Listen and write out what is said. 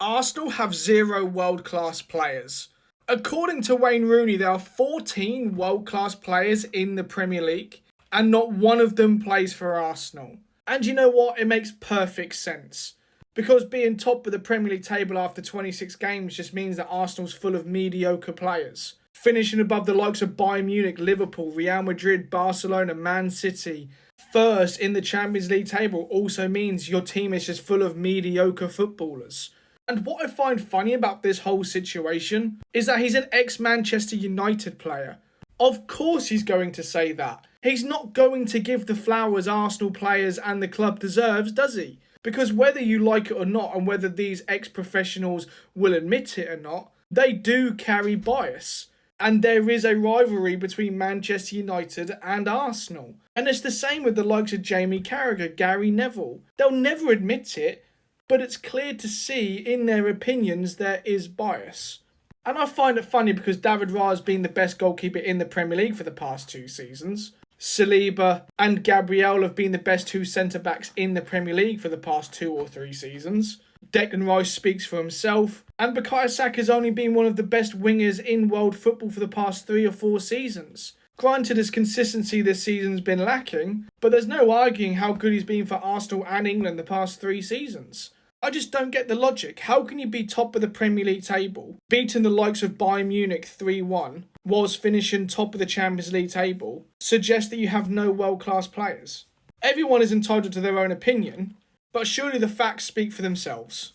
Arsenal have zero world-class players. According to Wayne Rooney, there are 14 world-class players in the Premier League, and not one of them plays for Arsenal. And you know what? It makes perfect sense. Because being top of the Premier League table after 26 games just means that Arsenal's full of mediocre players. Finishing above the likes of Bayern Munich, Liverpool, Real Madrid, Barcelona, Man City, first in the Champions League table also means your team is just full of mediocre footballers. And what I find funny about this whole situation is that he's an ex-Manchester United player. Of course he's going to say that. He's not going to give the flowers Arsenal players and the club deserves, does he? Because whether you like it or not, and whether these ex-professionals will admit it or not, they do carry bias. And there is a rivalry between Manchester United and Arsenal. And it's the same with the likes of Jamie Carragher, Gary Neville. They'll never admit it, but it's clear to see in their opinions there is bias. And I find it funny because David Raya has been the best goalkeeper in the Premier League for the past 2 seasons. Saliba and Gabriel have been the best 2 centre-backs in the Premier League for the past 2 or 3 seasons. Declan Rice speaks for himself. And Bukayo Saka has only been one of the best wingers in world football for the past 3 or 4 seasons. Granted, his consistency this season's been lacking, but there's no arguing how good he's been for Arsenal and England the past 3 seasons. I just don't get the logic. How can you be top of the Premier League table, beating the likes of Bayern Munich 3-1, whilst finishing top of the Champions League table, suggest that you have no world-class players? Everyone is entitled to their own opinion, but surely the facts speak for themselves.